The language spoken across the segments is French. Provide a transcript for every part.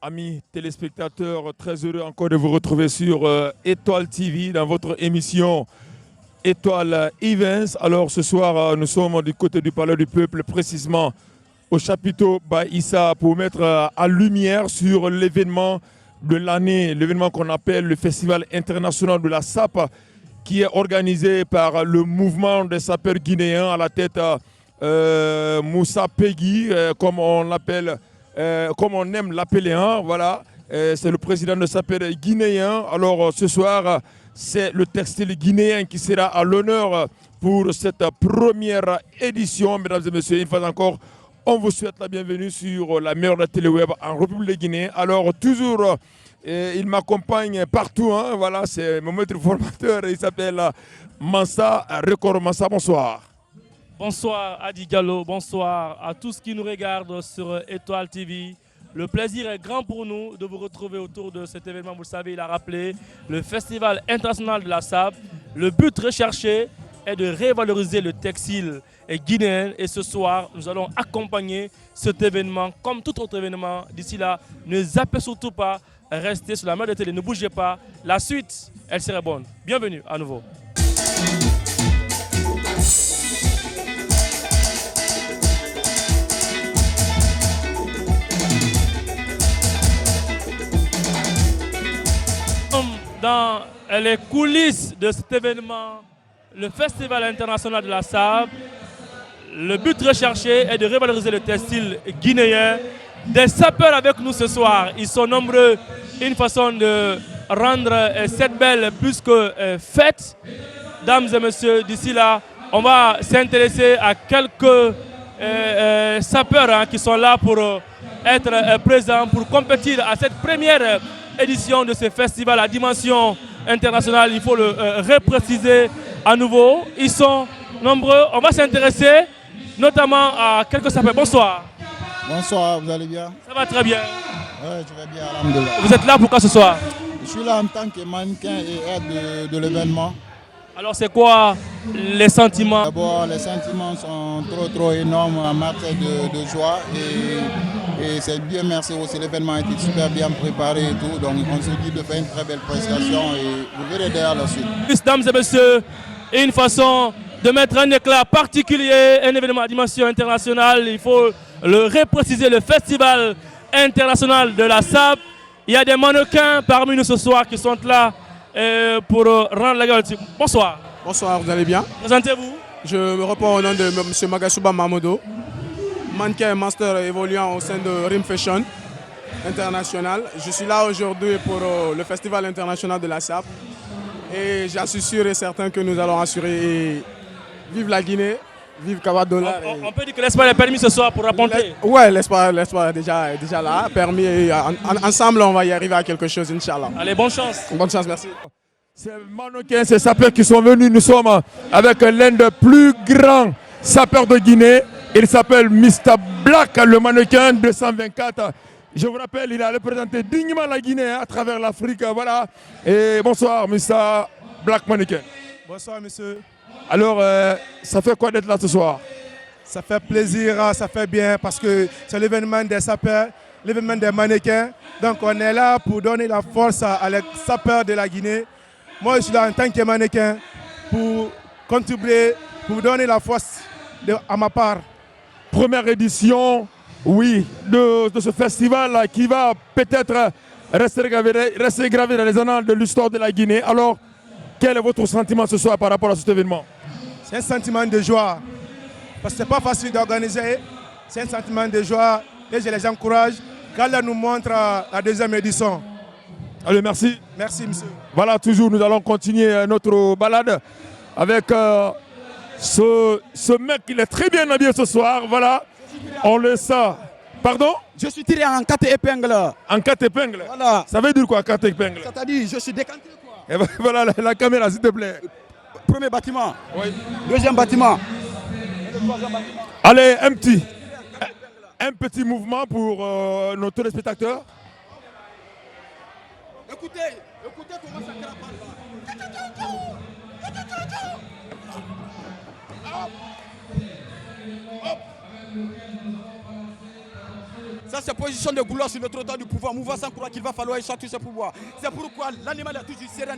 Amis téléspectateurs, très heureux encore de vous retrouver sur Étoile TV dans votre émission Étoile Events. Alors ce soir, nous sommes du côté du Palais du Peuple, précisément au chapiteau Baïssa, pour mettre en lumière sur l'événement de l'année, l'événement qu'on appelle le Festival international de la SAP, qui est organisé par le mouvement des sapeurs guinéens à la tête Moussa Pegui, comme on l'appelle. Comme on aime l'appeler, voilà, c'est le président de sapeurs guinéen. Alors ce soir, c'est le textile guinéen qui sera à l'honneur pour cette première édition. Mesdames et messieurs, une fois encore, on vous souhaite la bienvenue sur la meilleure téléweb en République de Guinée. Alors toujours, il m'accompagne partout, voilà, c'est mon maître formateur, il s'appelle Mansa Record. Mansa, bonsoir. Bonsoir Adi Gallo, bonsoir à tous qui nous regardent sur Étoile TV. Le plaisir est grand pour nous de vous retrouver autour de cet événement, vous le savez, il a rappelé, le Festival international de la SAP. Le but recherché est de revaloriser le textile guinéen et ce soir, nous allons accompagner cet événement comme tout autre événement. D'ici là, ne zappez surtout pas, restez sur la main de télé, ne bougez pas. La suite, elle serait bonne. Bienvenue à nouveau. Dans les coulisses de cet événement, le Festival international de la SAP, le but recherché est de revaloriser le textile guinéen. Des sapeurs avec nous ce soir, ils sont nombreux. Une façon de rendre cette belle plus que fête. Dames et messieurs, d'ici là, on va s'intéresser à quelques sapeurs qui sont là pour être présents, pour compétir à cette première édition de ce festival à dimension internationale. Il faut le repréciser à nouveau. Ils sont nombreux. On va s'intéresser notamment à quelques sapeurs. Bonsoir. Bonsoir, vous allez bien? Ça va très bien. Oui, je vais bien, alhamdoulilah. Vous êtes là pourquoi ce soir? Je suis là en tant que mannequin et aide de l'événement. Alors c'est quoi les sentiments? D'abord, les sentiments sont trop énormes en matière de joie et c'est bien, merci aussi. L'événement a été super bien préparé et tout, donc on se dit de faire une très belle prestation et vous verrez derrière la suite. Mesdames et messieurs, une façon de mettre un éclat particulier, un événement à dimension internationale, il faut le repréciser, le Festival international de la SAP. Il y a des mannequins parmi nous ce soir qui sont là pour rendre la gueule. Bonsoir. Bonsoir, vous allez bien? Présentez-vous. Je me réponds au nom de M. Magasuba Mamodo, mannequin et master évoluant au sein de Rim Fashion International. Je suis là aujourd'hui pour le Festival international de la SAP et j'en suis sûr et certain que nous allons assurer vive la Guinée, vive Kawadola. On peut dire que l'espoir est permis ce soir pour raconter. Ouais, l'espoir est déjà là, permis. Et ensemble, on va y arriver à quelque chose, Inch'Allah. Allez, bonne chance. Bonne chance, merci. Ces mannequins, ces sapeurs qui sont venus, nous sommes avec l'un des plus grands sapeurs de Guinée. Il s'appelle Mr. Black, le mannequin 224. Je vous rappelle, il a représenté dignement la Guinée à travers l'Afrique. Voilà. Et bonsoir, Mr. Black Mannequin. Bonsoir, monsieur. Alors, ça fait quoi d'être là ce soir? Ça fait plaisir, ça fait bien parce que c'est l'événement des sapeurs, l'événement des mannequins. Donc, on est là pour donner la force à les sapeurs de la Guinée. Moi, je suis là en tant que mannequin pour contribuer, pour donner la force à ma part. Première édition, oui, de ce festival qui va peut-être rester gravé dans les annales de l'histoire de la Guinée. Alors, quel est votre sentiment ce soir par rapport à cet événement? C'est un sentiment de joie, parce que ce n'est pas facile d'organiser. C'est un sentiment de joie et je les encourage. Qu'Allah nous montre la deuxième édition. Allez, merci. Merci, monsieur. Voilà, toujours, nous allons continuer notre balade avec ce mec, il est très bien habillé ce soir. Voilà, on le sait. Pardon? Je suis tiré en 4 épingles. En 4 épingles? Voilà. Ça veut dire quoi, 4 épingles? C'est-à-dire, je suis décanté, quoi. Et ben, voilà la caméra, s'il te plaît. Premier bâtiment. Oui. Deuxième bâtiment. Allez, un petit mouvement pour nos téléspectateurs. Écoutez comment ça crapule. dans ses positions de gloire sur le trottoir du pouvoir, mouvant sans croire qu'il va falloir échapper tous ses pouvoirs. C'est pourquoi l'animal est toujours serein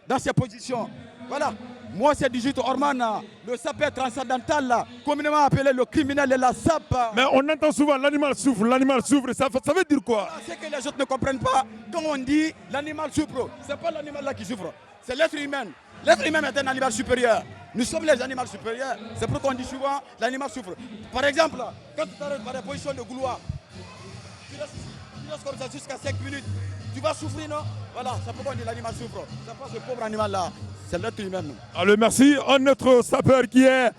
dans ses positions. Voilà. Moi, c'est Digit Orman, le sapeur transcendantal, communément appelé le criminel de la SAP. Mais on entend souvent l'animal souffre, ça veut dire quoi? C'est que les autres ne comprennent pas. Quand on dit l'animal souffre, ce n'est pas l'animal là qui souffre, c'est l'être humain. L'être humain est un animal supérieur. Nous sommes les animaux supérieurs. C'est pourquoi on dit souvent l'animal souffre. Par exemple, quand tu t'arrêtes par la position de gouloir, tu restes comme ça jusqu'à 5 minutes. Tu vas souffrir, non? Voilà, c'est pourquoi on dit l'animal souffre. C'est pas ce pauvre animal-là, c'est l'être humain. Alors merci à notre sapeur qui est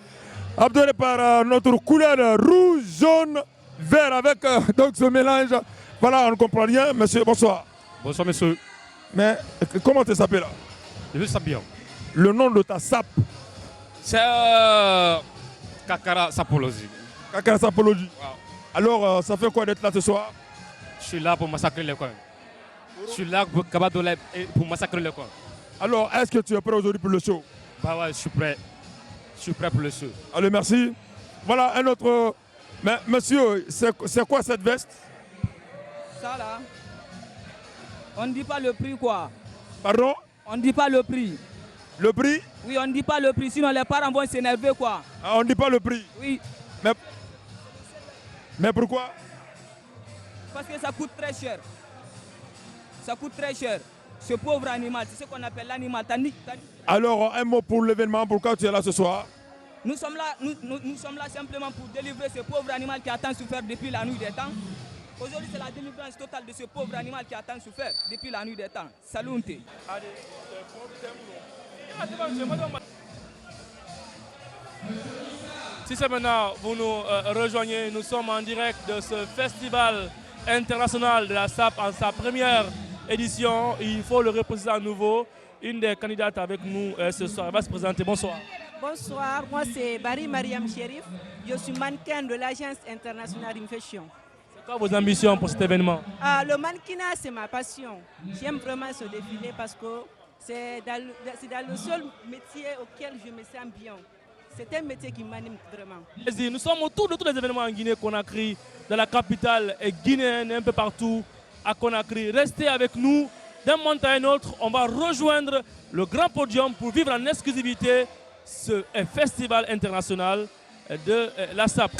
abdonné par notre couleur rouge, jaune, vert avec donc ce mélange. Voilà, on ne comprend rien. Monsieur, bonsoir. Bonsoir, monsieur. Mais comment tu s'appelles là? Je veux savoir. Le nom de ta sape? C'est Kakara Sapologie. Kakara Sapologie. Wow. Alors, ça fait quoi d'être là ce soir? Je suis là pour massacrer les coins. Je suis là pour massacrer les coins. Alors, est-ce que tu es prêt aujourd'hui pour le show? Bah ouais, je suis prêt. Je suis prêt pour le show. Allez, merci. Voilà un autre. Mais monsieur, c'est quoi cette veste? Ça là, on ne dit pas le prix quoi. Pardon? On ne dit pas le prix. Le prix? Oui, on ne dit pas le prix, sinon les parents vont s'énerver quoi. Ah, on ne dit pas le prix? Oui. Mais pourquoi? Parce que ça coûte très cher. Ça coûte très cher. Ce pauvre animal, c'est ce qu'on appelle l'animal. Alors, un mot pour l'événement, pourquoi tu es là ce soir? Nous sommes là simplement pour délivrer ce pauvre animal qui a tant souffert depuis la nuit des temps. Aujourd'hui, c'est la délivrance totale de ce pauvre animal qui a tant souffert depuis la nuit des temps. Salute. Si c'est maintenant vous nous rejoignez, nous sommes en direct de ce festival international de la SAP en sa première édition. Il faut le repréciser à nouveau. Une des candidates avec nous ce soir, elle va se présenter. Bonsoir. Bonsoir, moi c'est Barry Mariam Sherif. Je suis mannequin de l'agence internationale Fashion. C'est quoi vos ambitions pour cet événement? Le mannequinat, c'est ma passion. J'aime vraiment ce défilé parce que c'est dans le seul métier auquel je me sens bien. C'est un métier qui m'anime vraiment. Nous sommes autour de tous les événements en Guinée-Conakry, dans la capitale guinéenne, un peu partout à Conakry. Restez avec nous. D'un moment à un autre, on va rejoindre le grand podium pour vivre en exclusivité ce festival international de la SAP.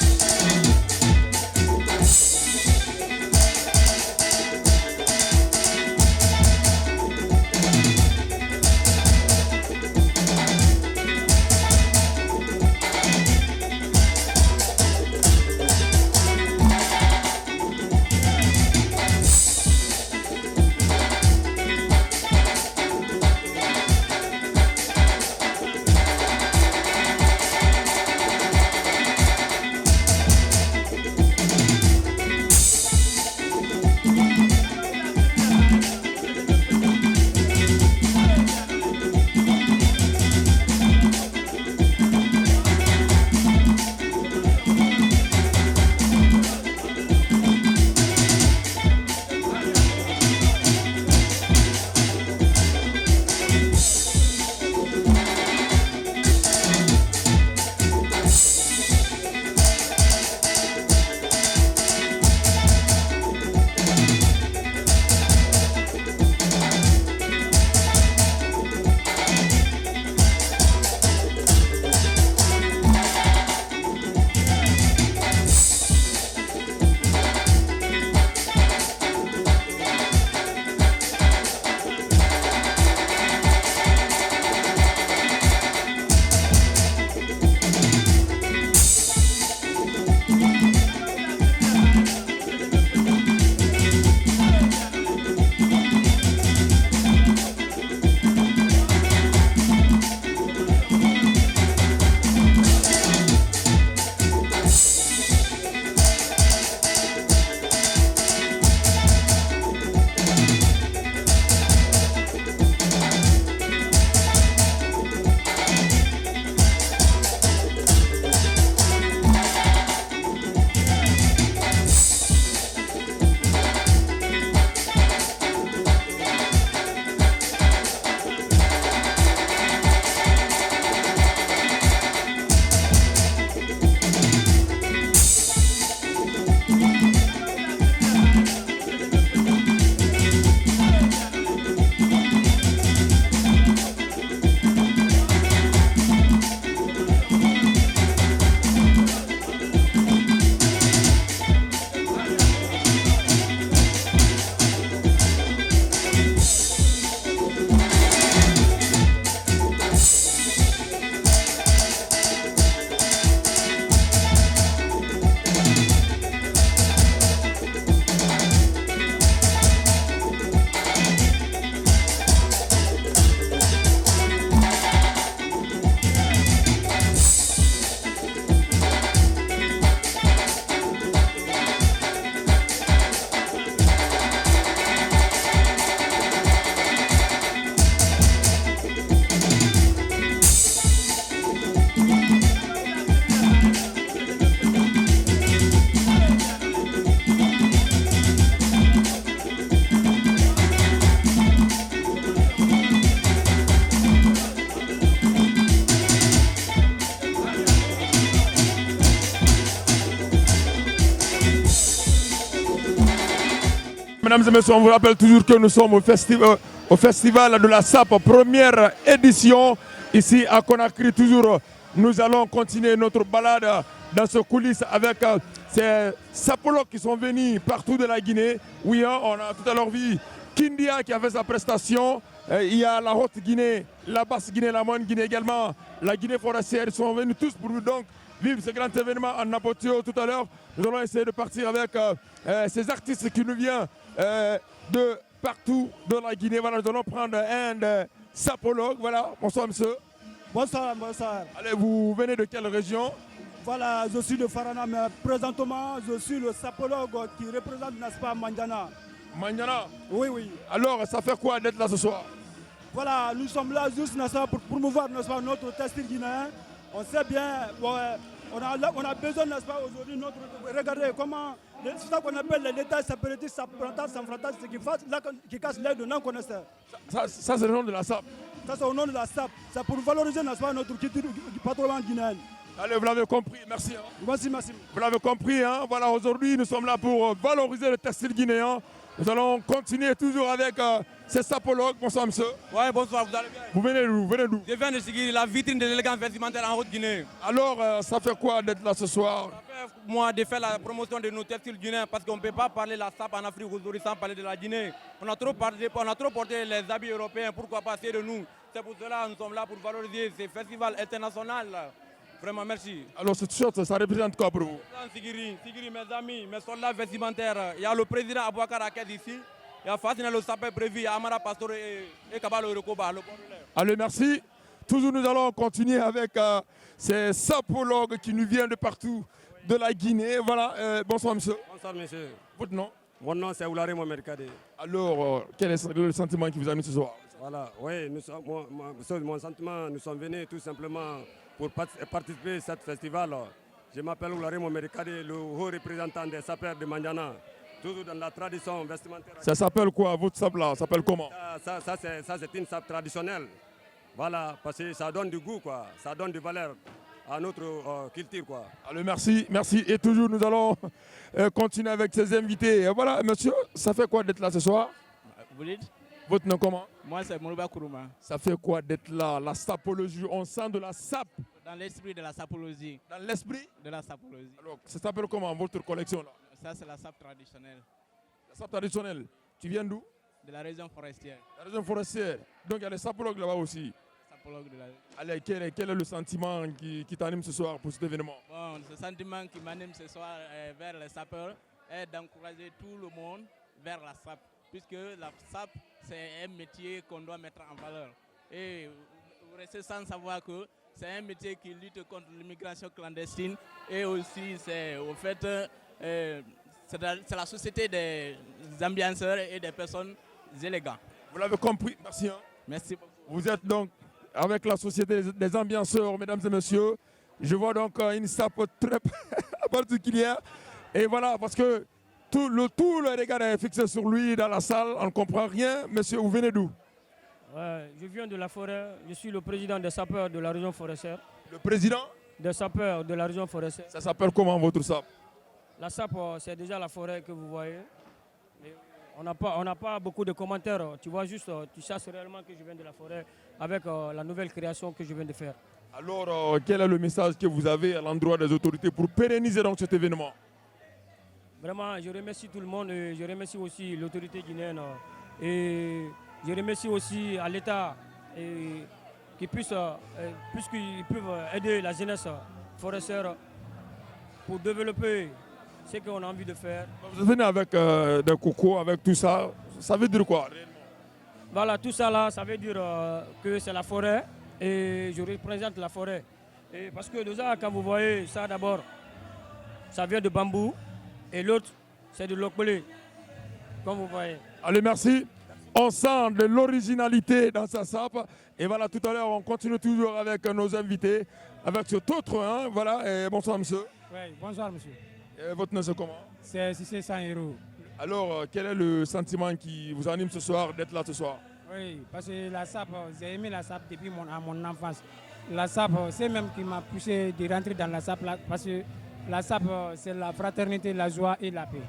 Mesdames et messieurs, on vous rappelle toujours que nous sommes au festival de la SAP, première édition, ici à Conakry. Toujours, nous allons continuer notre balade dans ce coulisses avec ces sapologues qui sont venus partout de la Guinée. Oui, hein, on a tout à l'heure vu Kindia qui a fait sa prestation. Il y a la Haute-Guinée, la Basse-Guinée, la Moyenne-Guinée également, la Guinée forestière. Ils sont venus tous pour donc vivre ce grand événement en Apotio tout à l'heure. Nous allons essayer de partir avec ces artistes qui nous viennent de partout de la Guinée. Voilà, nous allons prendre un sapologue. Voilà, bonsoir monsieur. Bonsoir, bonsoir. Allez, vous venez de quelle région? Voilà, je suis de Farana, mais présentement, je suis le sapologue qui représente, n'est-ce pas, Mandiana. Mandiana? Oui, oui. Alors, ça fait quoi d'être là ce soir? Voilà, nous sommes là juste, n'est-ce pas, pour promouvoir, n'est-ce pas, notre textile guinéen. On sait bien, on a besoin, n'est-ce pas, aujourd'hui, regardez comment, c'est ça qu'on appelle les détails séparatistes, sans frontal, qui cassent l'œil de non-connaisseurs. Ça c'est le nom de la SAP. Ça, c'est au nom de la SAP. C'est pour valoriser, n'est-ce pas, notre culture du patrimoine guinéen. Allez, vous l'avez compris, merci. Hein. Merci, merci. Vous l'avez compris, hein. Voilà, aujourd'hui, nous sommes là pour valoriser le textile guinéen. Nous allons continuer toujours avec ces sapologues. Bonsoir, monsieur. Oui, bonsoir, vous allez bien? Vous venez d'où? Je viens de seguir la vitrine de l'élégance vestimentaire en Haute-Guinée. Alors, ça fait quoi d'être là ce soir? Ça fait, moi, de faire la promotion de nos textiles guinéens parce qu'on ne peut pas parler de la SAP en Afrique aujourd'hui sans parler de la Guinée. On a trop porté les habits européens, pourquoi pas de nous? C'est pour cela que nous sommes là pour valoriser ces festivals internationaux. Vraiment, merci. Alors, ce t-shirt, ça représente quoi pour vous? Sigiri, mes amis, mes soldats vestimentaires. Il y a le président Abouakar Aked ici. Il y a Fassina le sapin prévu, il y a Amara Pastore et Kabalo Rekoba. Allez, merci. Toujours, nous allons continuer avec ces sapologues qui nous viennent de partout de la Guinée. Voilà, bonsoir, monsieur. Bonsoir, monsieur. Votre nom? Mon nom, c'est Oulare Mohamed Kade. Alors, quel est le sentiment qui vous a mis ce soir? Voilà, oui, mon sentiment, nous sommes venus tout simplement pour participer à ce festival. Je m'appelle Oulare Mohamed Kade, le haut représentant des sapeurs de Mandiana, toujours dans la tradition vestimentaire. Ça s'appelle quoi, votre sape là? Ça s'appelle comment? Ça c'est une sape traditionnelle. Voilà, parce que ça donne du goût, quoi. Ça donne de valeur à notre culture, quoi. Alors, merci, merci. Et toujours, nous allons continuer avec ces invités. Voilà, monsieur, ça fait quoi d'être là ce soir? Vous dites? Votre nom comment? Moi, c'est Mourouba Kourouma. Ça fait quoi d'être là? La sapologie, on sent de la sape. Dans l'esprit de la sapologie. Dans l'esprit de la sapologie. Alors, ça s'appelle comment, votre collection là? Ça, c'est la sape traditionnelle. La sape traditionnelle. Tu viens d'où? De la région forestière. La région forestière. Donc, il y a les sapologues là-bas aussi. Sapologues de la... Allez, quel est le sentiment qui t'anime ce soir pour cet événement? Bon, ce sentiment qui m'anime ce soir vers les sapeurs est d'encourager tout le monde vers la sape. Puisque la SAP, c'est un métier qu'on doit mettre en valeur. Et vous restez sans savoir que c'est un métier qui lutte contre l'immigration clandestine. Et aussi, c'est au fait, c'est la société des ambianceurs et des personnes élégantes. Vous l'avez compris, merci. Hein. Merci beaucoup. Vous êtes donc avec la société des ambianceurs, mesdames et messieurs. Je vois donc une SAP très particulière. Et voilà, parce que tout le regard est fixé sur lui dans la salle, on ne comprend rien. Monsieur, vous venez d'où? Je viens de la forêt, je suis le président des sapeurs de la région forestière. Le président? Des sapeurs de la région forestière. Ça s'appelle comment votre SAP? La SAP, c'est déjà la forêt que vous voyez. Et on n'a pas beaucoup de commentaires. Tu vois juste, tu cherches réellement que je viens de la forêt avec la nouvelle création que je viens de faire. Alors, quel est le message que vous avez à l'endroit des autorités pour pérenniser donc cet événement? Vraiment, je remercie tout le monde et je remercie aussi l'autorité guinéenne et je remercie aussi à l'État qui puisqu'ils peuvent aider la jeunesse forestière pour développer ce qu'on a envie de faire. Vous venez avec des cocos, avec tout ça, ça veut dire quoi réellement? Voilà, tout ça là, ça veut dire que c'est la forêt et je représente la forêt. Et parce que déjà, quand vous voyez ça d'abord, ça vient de bambou. Et l'autre, c'est de l'okbele, comme vous voyez. Allez, merci. On sent de l'originalité dans sa sape. Et voilà, tout à l'heure, on continue toujours avec nos invités, avec cet autre. Hein, voilà, et bonsoir, monsieur. Oui, bonsoir, monsieur. Et votre nom, c'est comment? C'est Cissé Sanhiro. Alors, quel est le sentiment qui vous anime ce soir, d'être là ce soir? Oui, parce que la sape, j'ai aimé la sape depuis mon enfance. La sape, c'est même qui m'a poussé de rentrer dans la sape, parce que la SAP, c'est la fraternité, la joie et la paix.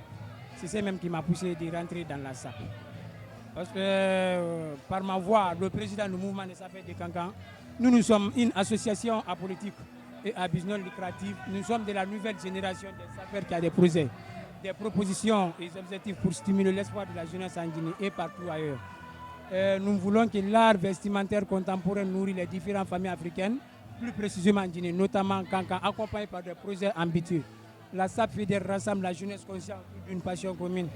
c'est même qui m'a poussé de rentrer dans la SAP. Parce que par ma voix, le président du mouvement des sapeurs de Cancan, nous sommes une association apolitique et à business lucratif. Nous sommes de la nouvelle génération des sapeurs qui a des projets, des propositions et des objectifs pour stimuler l'espoir de la jeunesse en Guinée et partout ailleurs. Nous voulons que l'art vestimentaire contemporain nourrit les différentes familles africaines, plus précisément en Guinée, notamment Cancan, accompagné par des projets ambitieux. La SAP fédère rassemble la jeunesse consciente d'une passion commune.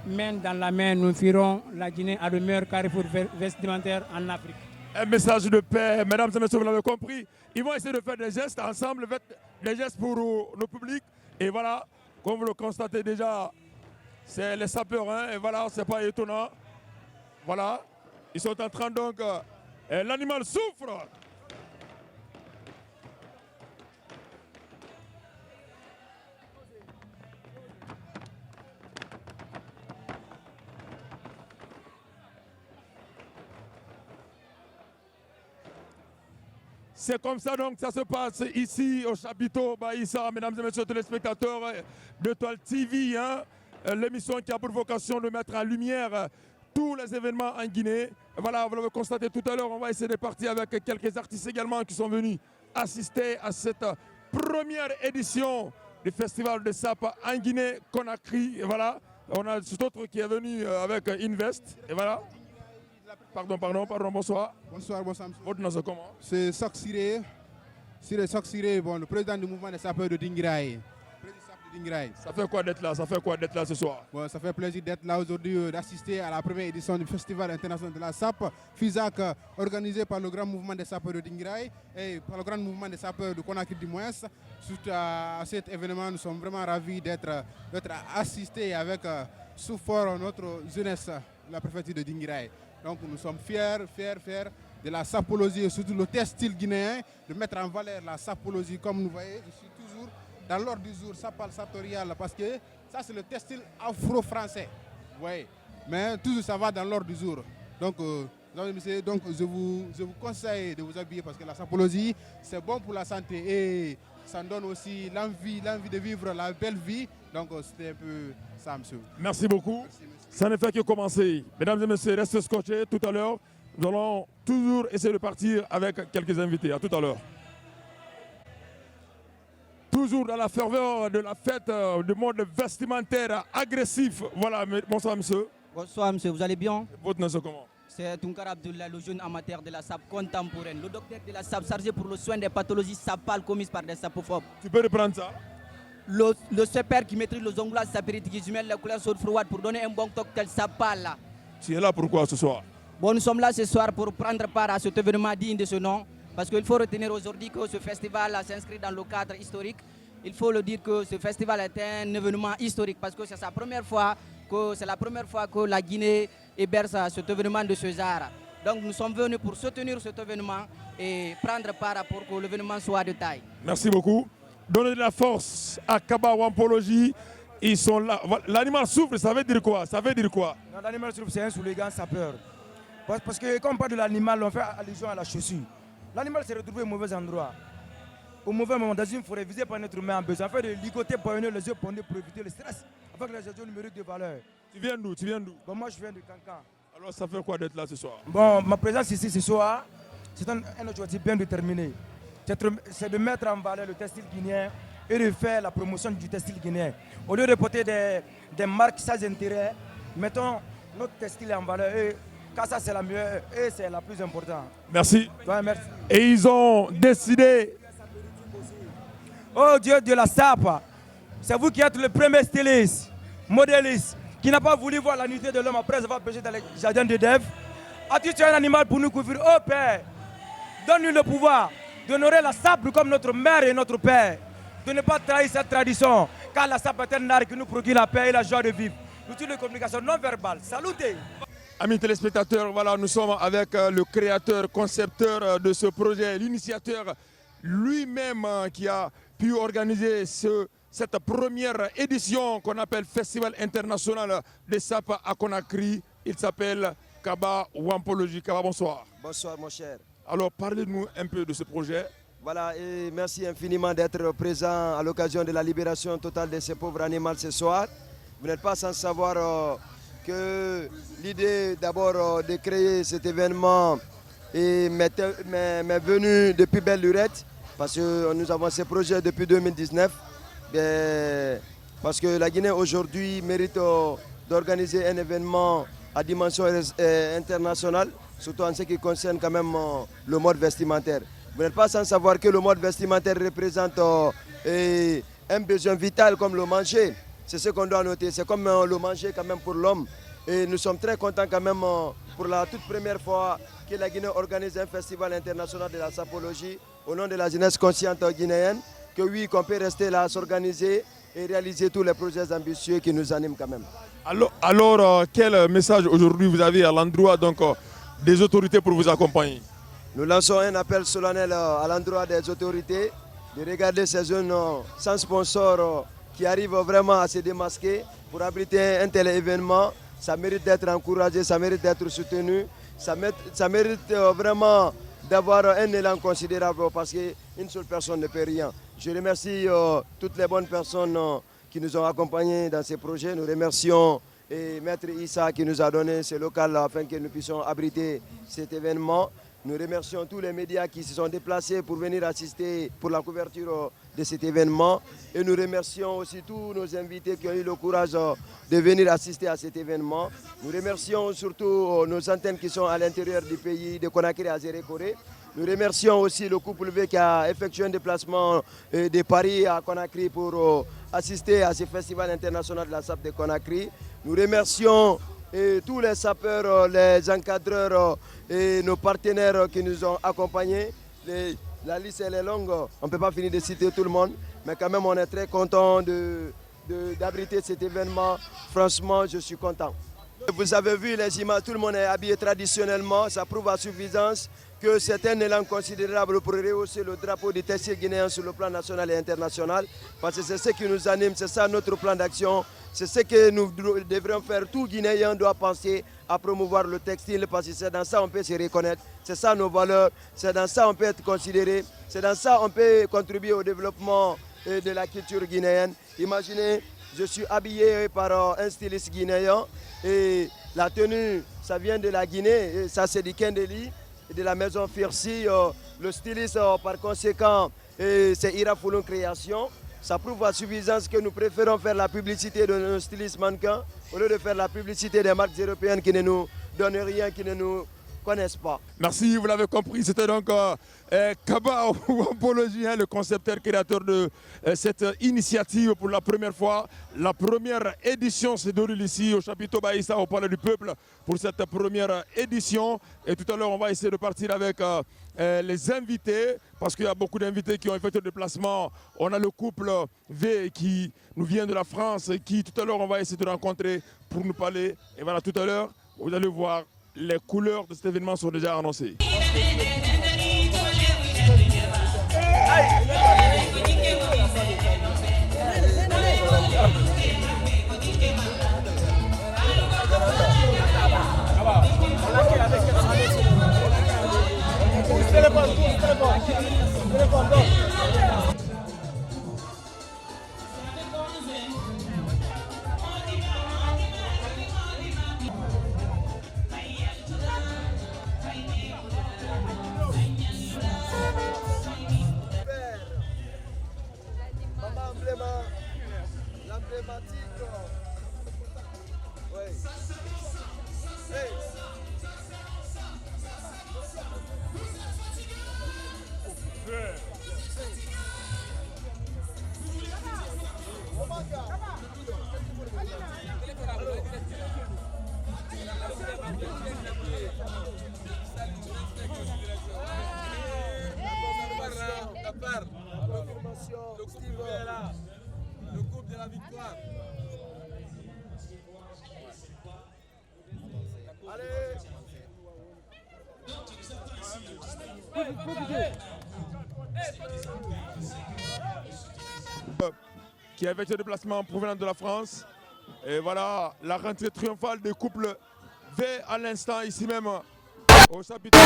Main dans la main, nous ferons la Guinée à le meilleur carrefour vestimentaire en Afrique. Un message de paix, mesdames et messieurs, vous l'avez compris. Ils vont essayer de faire des gestes ensemble, des gestes pour nos publics. Et voilà, comme vous le constatez déjà, c'est les sapeurs, hein, et voilà, c'est pas étonnant. Voilà, ils sont en train donc, l'animal souffre. C'est comme ça donc ça se passe ici au chapiteau Baïssa, mesdames et messieurs téléspectateurs d'Étoile TV, hein, l'émission qui a pour vocation de mettre en lumière tous les événements en Guinée. Voilà, vous l'avez constaté tout à l'heure, on va essayer de partir avec quelques artistes également qui sont venus assister à cette première édition du festival de SAP en Guinée-Conakry. Et voilà, on a cet autre qui est venu avec Invest, et voilà. Pardon, bonsoir. Bonsoir. Votre nom c'est comment? C'est Sok Siré. Sok Siré, bon, le président du mouvement des sapeurs de Dinguiraye. Ça fait quoi d'être là? Ce soir? Bon, ça fait plaisir d'être là aujourd'hui, d'assister à la première édition du Festival international de la SAP, FISAC, organisé par le grand mouvement des sapeurs de Dinguiraye et par le grand mouvement des sapeurs de Conakry du moins. Suite à cet événement, nous sommes vraiment ravis d'être assistés avec sous fort notre jeunesse, la préfecture de Dinguiraye. Donc nous sommes fiers de la sapologie et surtout le textile guinéen, de mettre en valeur la sapologie. Comme vous voyez, je suis toujours dans l'ordre du jour, sapal sartorial, parce que ça c'est le textile afro-français. Ouais. Mais toujours ça va dans l'ordre du jour. Donc, je vous conseille de vous habiller parce que la sapologie, c'est bon pour la santé et ça donne aussi l'envie de vivre la belle vie. Donc c'était un peu ça, monsieur. Merci beaucoup. Ça ne fait que commencer. Mesdames et messieurs, restez scotchés. Tout à l'heure, nous allons toujours essayer de partir avec quelques invités. À tout à l'heure. Toujours dans la ferveur de la fête du monde vestimentaire agressif. Voilà, bonsoir monsieur. Bonsoir monsieur, vous allez bien? Votre nom c'est comment? C'est Tunkar Abdullah, le jeune amateur de la SAP contemporaine, le docteur de la SAP chargé pour le soin des pathologies sapales commises par des sapophobes. Tu peux reprendre ça? Le super qui maîtrise le zonglage sapéritique, qui met la couleur chaude froide pour donner un bon cocktail sapal. Tu es là pourquoi ce soir? Bon, nous sommes là ce soir pour prendre part à cet événement digne de ce nom. Parce qu'il faut retenir aujourd'hui que ce festival s'inscrit dans le cadre historique. Il faut le dire que ce festival est un événement historique parce que c'est la première fois que la Guinée héberge cet événement de ce genre. Donc nous sommes venus pour soutenir cet événement et prendre part pour que l'événement soit de taille. Merci beaucoup. Donner de la force à Kaba Wampologie. Ils sont là. L'animal souffle, ça veut dire quoi? L'animal souffle, c'est un slogan sapeur. Parce que quand on parle de l'animal, on fait allusion à la chaussure. L'animal s'est retrouvé au mauvais endroit, au mauvais moment, dans une forêt visée par un être humain en besoin, afin de ligoter, poigner les yeux pondés pour éviter le stress, avec la gestion numérique de valeur. Tu viens d'où? Bon, moi, je viens de Cancan. Alors, ça fait quoi d'être là ce soir? Bon, ma présence ici ce soir, c'est un objectif bien déterminé. C'est de mettre en valeur le textile guinéen et de faire la promotion du textile guinéen. Au lieu de porter des marques sans intérêt, mettons notre textile en valeur. Car ça, c'est la meilleure et c'est la plus importante. Merci. Ouais, merci. Et ils ont décidé. Oh Dieu de la SAP, c'est vous qui êtes le premier styliste, modéliste, qui n'a pas voulu voir la nudité de l'homme après avoir pêché dans les jardins de Dev. As-tu tué un animal pour nous couvrir? Oh Père, donne-nous le pouvoir d'honorer la SAP comme notre mère et notre père, de ne pas trahir cette tradition, car la SAP est un art qui nous procure la paix et la joie de vivre. L'outil de communication non verbale. Salutez. Amis téléspectateurs, voilà, nous sommes avec le créateur, concepteur de ce projet, l'initiateur lui-même qui a pu organiser cette première édition qu'on appelle Festival international des SAP à Conakry. Il s'appelle Kaba Wampologie. Kaba, bonsoir. Bonsoir mon cher. Alors parlez-nous un peu de ce projet. Voilà, et merci infiniment d'être présent à l'occasion de la libération totale de ces pauvres animaux ce soir. Vous n'êtes pas sans savoir que l'idée d'abord de créer cet événement m'est venue depuis belle lurette, parce que nous avons ces projets depuis 2019. Parce que la Guinée aujourd'hui mérite d'organiser un événement à dimension internationale, surtout en ce qui concerne quand même le mode vestimentaire. Vous n'êtes pas sans savoir que le mode vestimentaire représente un besoin vital comme le manger. C'est ce qu'on doit noter, c'est comme le manger quand même pour l'homme. Et nous sommes très contents quand même pour la toute première fois que la Guinée organise un festival international de la sapologie au nom de la jeunesse consciente guinéenne. Que oui, qu'on peut rester là, s'organiser et réaliser tous les projets ambitieux qui nous animent quand même. Alors quel message aujourd'hui vous avez à l'endroit des autorités pour vous accompagner? Nous lançons un appel solennel à l'endroit des autorités de regarder ces jeunes sans sponsor qui arrivent vraiment à se démasquer pour abriter un tel événement. Ça mérite d'être encouragé, ça mérite d'être soutenu, ça mérite vraiment d'avoir un élan considérable parce qu'une seule personne ne peut rien. Je remercie toutes les bonnes personnes qui nous ont accompagnés dans ces projets. Nous remercions Maître Issa qui nous a donné ce local afin que nous puissions abriter cet événement. Nous remercions tous les médias qui se sont déplacés pour venir assister pour la couverture de cet événement. Et nous remercions aussi tous nos invités qui ont eu le courage de venir assister à cet événement. Nous remercions surtout nos antennes qui sont à l'intérieur du pays de Conakry à Zérékoré. Nous remercions aussi le couple V qui a effectué un déplacement de Paris à Conakry pour assister à ce festival international de la SAP de Conakry. Nous remercions tous les sapeurs, les encadreurs et nos partenaires qui nous ont accompagnés. La liste elle est longue, on ne peut pas finir de citer tout le monde, mais quand même on est très content d'abriter cet événement. Franchement, je suis content. Vous avez vu les images, tout le monde est habillé traditionnellement, ça prouve à suffisance que c'est un élan considérable pour rehausser le drapeau du textile guinéen sur le plan national et international, parce que c'est ce qui nous anime, c'est ça notre plan d'action, c'est ce que nous devrions faire. Tout Guinéen doit penser à promouvoir le textile, parce que c'est dans ça qu'on peut se reconnaître, c'est ça nos valeurs, c'est dans ça qu'on peut être considéré, c'est dans ça qu'on peut contribuer au développement de la culture guinéenne. Imaginez, je suis habillé par un styliste guinéen et la tenue, ça vient de la Guinée, et ça c'est du Kendeli, de la maison Firsi. Le styliste par conséquent, c'est Ira Foulon Création. Ça prouve à suffisance que nous préférons faire la publicité de nos stylistes mannequins au lieu de faire la publicité des marques européennes qui ne nous donnent rien, qui ne nous connaissent pas. Merci, vous l'avez compris, c'était donc Kaba Wampologie, le concepteur créateur de cette initiative pour la première fois. La première édition se déroule ici au chapiteau Baïssa au Palais du Peuple pour cette première édition. Et tout à l'heure, on va essayer de partir avec les invités parce qu'il y a beaucoup d'invités qui ont effectué le déplacement. On a le couple V qui nous vient de la France et qui tout à l'heure, on va essayer de rencontrer pour nous parler. Et voilà, tout à l'heure, vous allez voir, les couleurs de cet événement sont déjà annoncées. Le groupe de la victoire. Qui a effectué le déplacement provenant de la France. Et voilà la rentrée triomphale des couples V à l'instant ici même au chapitre.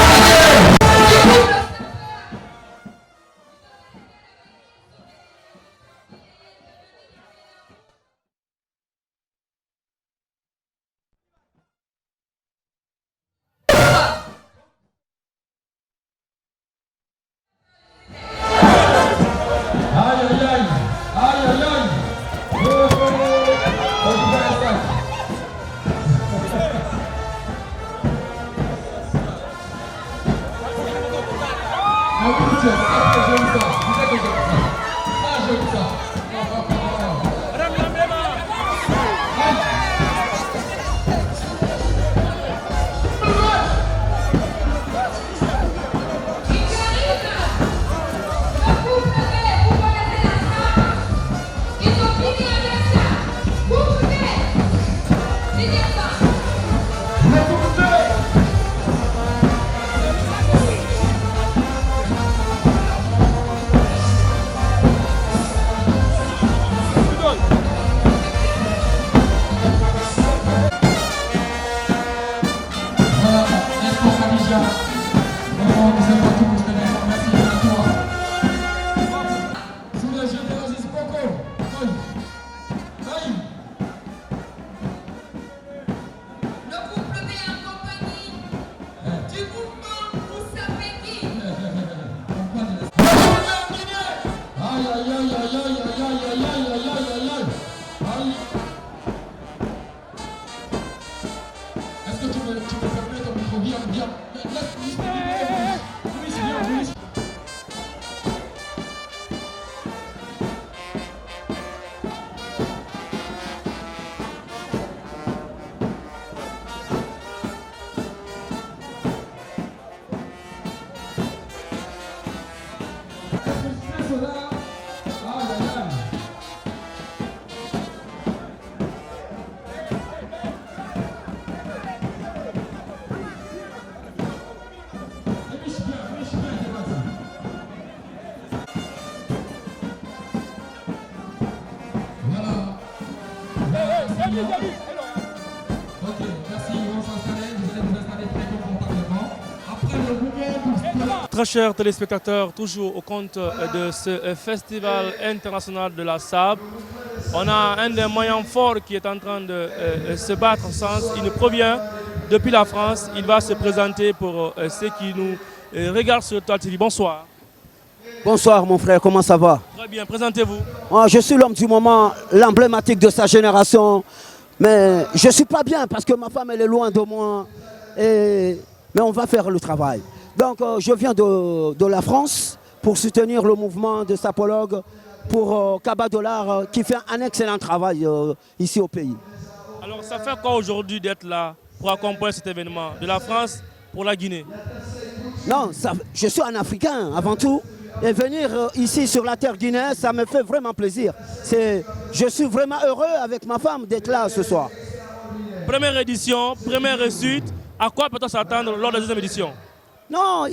Très chers téléspectateurs, toujours au compte de ce festival international de la SAP, on a un des moyens forts qui est en train de se battre en sens. Il nous provient depuis la France. Il va se présenter pour ceux qui nous regardent sur Étoile TV. Bonsoir. Bonsoir mon frère, comment ça va? Très bien, présentez-vous. Je suis l'homme du moment, l'emblématique de sa génération. Mais je ne suis pas bien parce que ma femme elle est loin de moi. Mais on va faire le travail. Donc je viens de la France pour soutenir le mouvement de sapologues pour Kaba Dollar qui fait un excellent travail ici au pays. Alors ça fait quoi aujourd'hui d'être là pour accompagner cet événement de la France pour la Guinée? Non, je suis un Africain avant tout. Et venir ici sur la terre guinéenne, ça me fait vraiment plaisir. Je suis vraiment heureux avec ma femme d'être là ce soir. Première édition, première réussite. À quoi peut-on s'attendre lors de la deuxième édition? Non,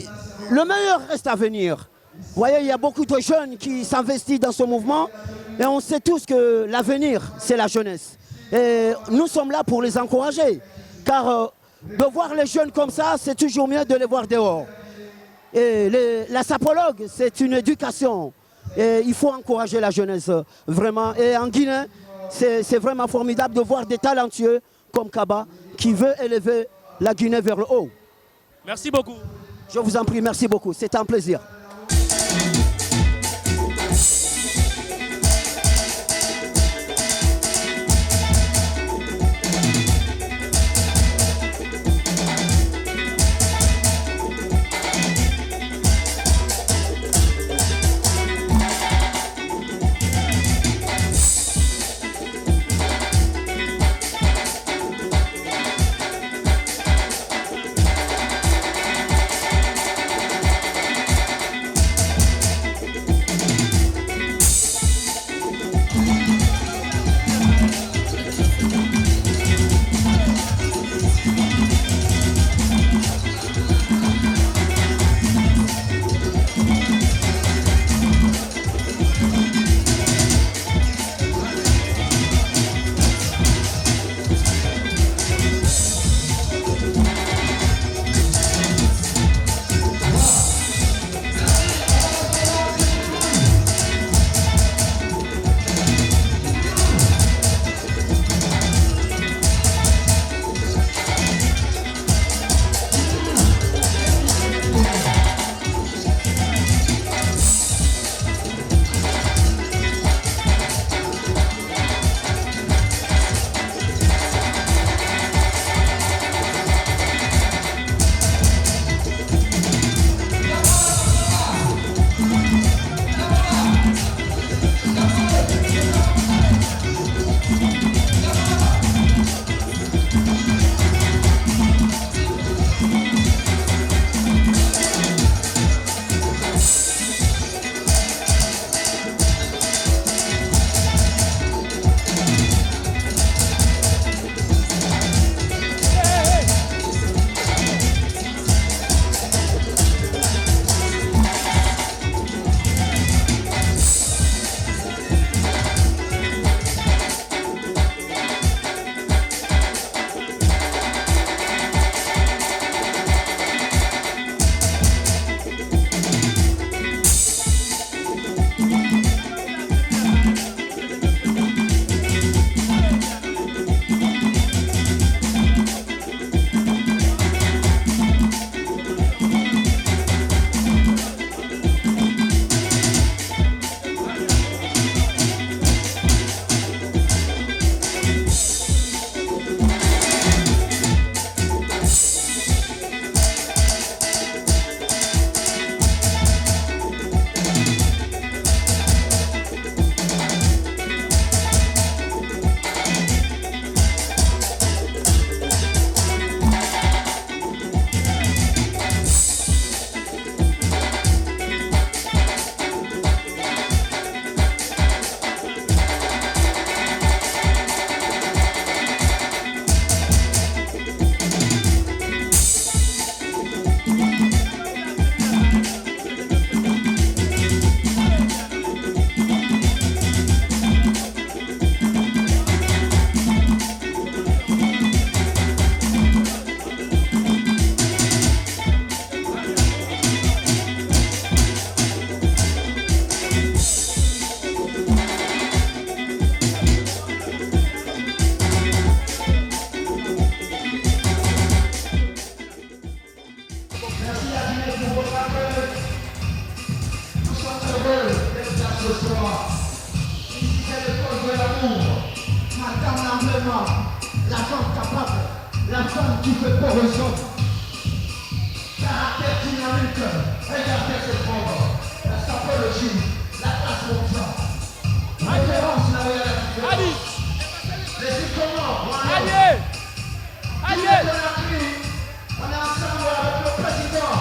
le meilleur reste à venir. Vous voyez, il y a beaucoup de jeunes qui s'investissent dans ce mouvement. Et on sait tous que l'avenir, c'est la jeunesse. Et nous sommes là pour les encourager. Car de voir les jeunes comme ça, c'est toujours mieux de les voir dehors. Et la sapologue, c'est une éducation. Et il faut encourager la jeunesse, vraiment. Et en Guinée, c'est vraiment formidable de voir des talentueux comme Kaba qui veut élever la Guinée vers le haut. Merci beaucoup. Je vous en prie, merci beaucoup. C'est un plaisir. noire, la femme capable, la femme qui fait peur aux autres. Caractère dynamique, regardez ce programme, la sapologie, la classe mondiale. Référence là où il y a la différence. Les comment, voilà. On est ensemble avec le président.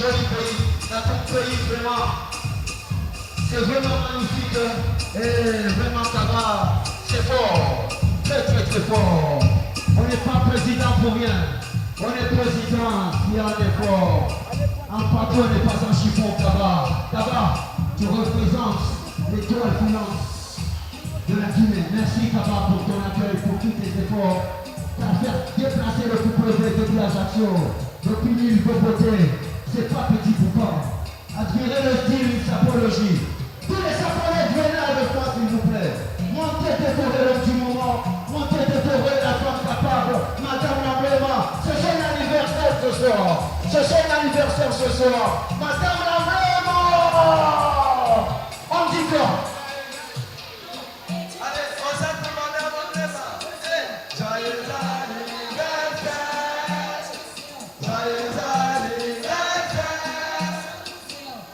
Joli pays, dans ton pays vraiment, c'est vraiment magnifique et vraiment ça va, c'est fort, très fort. On n'est pas président pour rien, on est président qui a un effort. Un patron n'est pas un chiffon là-bas. Là-bas, tu représentes l'étoile finance de la Guinée. Merci Kaba pour ton accueil, pour tous tes efforts. Tu as fait déplacer le couple de Ajaccio depuis l'île de beauté. C'est pas petit pourquoi. Admirez le style, une sapologie. Tous les sapolais, venez avec moi s'il vous plaît. Montez décorer l'homme du moment. Montez décorer la femme capable. Madame Lamblema, c'est son anniversaire ce soir. C'est son anniversaire ce soir. Madame Lamblema. On dit quoi? Allez, on s'appelle Madame Lamblema. Joyeux anniversaire. Joyeux anniversaire.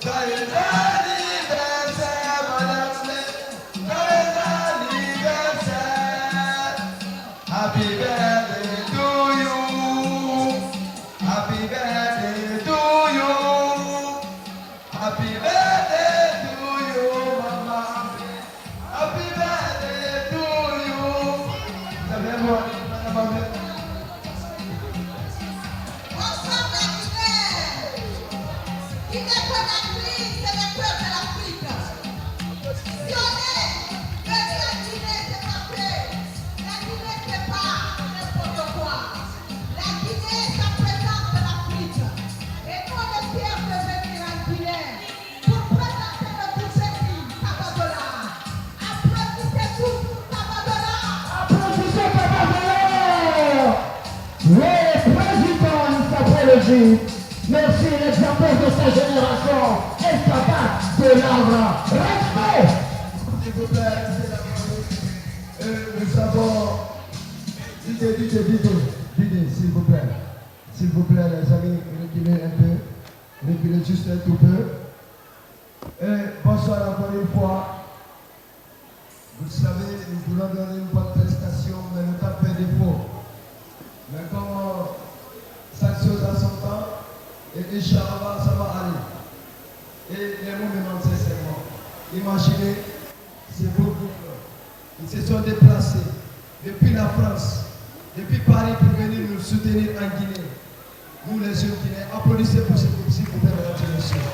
Joyeux anniversaire, Madame Lamblema. Joyeux anniversaire. Happy birthday to you. Happy birthday to you. Happy birthday to you, Mama. Happy birthday to you. Ça vient voir, Madame Lamblema. Qui n'est pas l'Afrique, c'est le peuple de l'Afrique. Si on est, la Guinée, c'est pas fait. La Guinée, c'est pas n'importe quoi. La Guinée, ça présente l'Afrique. Et nous, on est fiers de venir en Guinée pour présenter notre pays, Kabadola. Applaudissez tous pour Kabadola. Applaudissez Kabadola. Le président de sapologie. Merci l'exemple de sa génération. Elle capable de l'arbre. Respect. S'il vous plaît, nous avons vidé, s'il vous plaît. S'il vous plaît, les amis, reculez un peu. Reculez juste un tout peu. Et bonsoir encore une fois. Vous savez, nous voulons donner une bonne prestation, mais le temps fait défaut. Mais comme chaque chose a son temps, et Inch'Allah, ça va aller. Et les mots me manquent sincèrement. Imaginez, c'est beaucoup. Ils se sont déplacés depuis la France, depuis Paris pour venir nous soutenir en Guinée. Nous les jeunes Guinéens, applaudissez pour ce groupe, s'il vous plaît, mesdames et messieurs.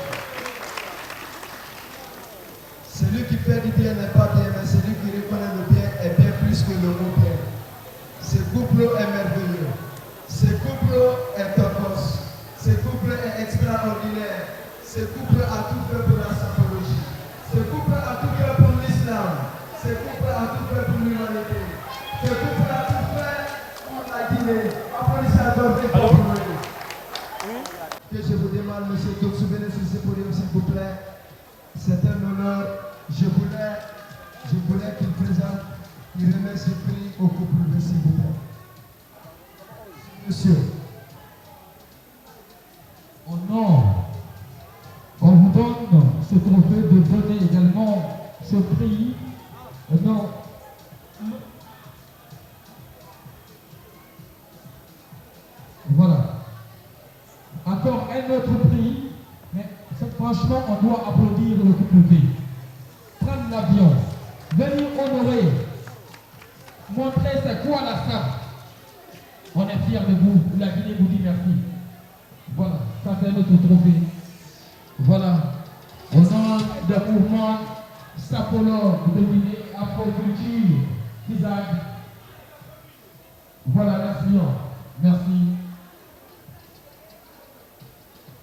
Celui qui fait du bien n'est pas bien, mais celui qui reconnaît le bien est bien plus que le mot bien. Ce couple est merveilleux. Ce couple est topos. Ce couple est extraordinaire. Ce couple a tout fait pour la sapologie. Ce couple a tout fait pour l'islam. Ce couple a tout fait pour l'humanité. Ce couple a tout fait pour la Guinée. Applaudissez encore très fort pour lui. Que je vous demande, monsieur, de vous souvenir sur ce podium, s'il vous plaît. C'est un honneur. Je voulais qu'il présente, qu'il remercie le prix au couple de s'il vous plaît. Monsieur. Au nom, on vous donne ce trophée de donner également ce prix. Non. Voilà. Encore un autre prix, mais franchement, on doit applaudir le couple. Prendre l'avion, venir honorer, montrer c'est quoi la SAP. On est fiers de vous, la Guinée vous dit merci. Voilà, ça c'est notre trophée. Voilà, au nom du mouvement sapologue de Guinée, Afroculture, Isaac. Voilà, merci. Merci.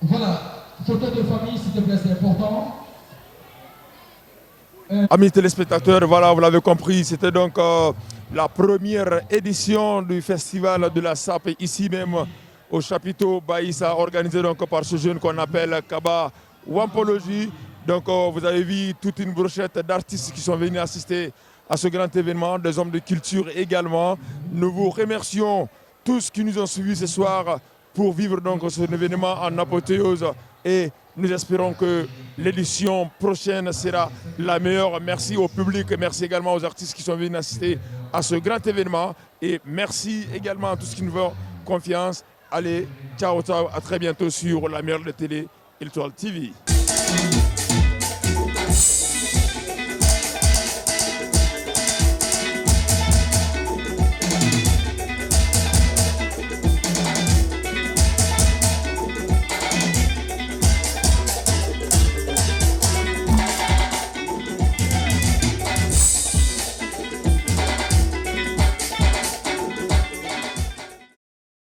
Voilà, photo de famille, s'il te plaît, c'est important. Amis téléspectateurs, voilà, vous l'avez compris, c'était donc la première édition du festival de la SAP ici même au chapiteau Baïssa, organisé donc par ce jeune qu'on appelle Kaba Wampology. Donc vous avez vu toute une brochette d'artistes qui sont venus assister à ce grand événement, des hommes de culture également. Nous vous remercions tous qui nous ont suivis ce soir pour vivre donc cet événement en apothéose et nous espérons que l'édition prochaine sera la meilleure. Merci au public, merci également aux artistes qui sont venus assister à ce grand événement et merci également à tous qui nous font confiance. Allez, ciao, ciao, à très bientôt sur la meilleure de télé, Étoile TV.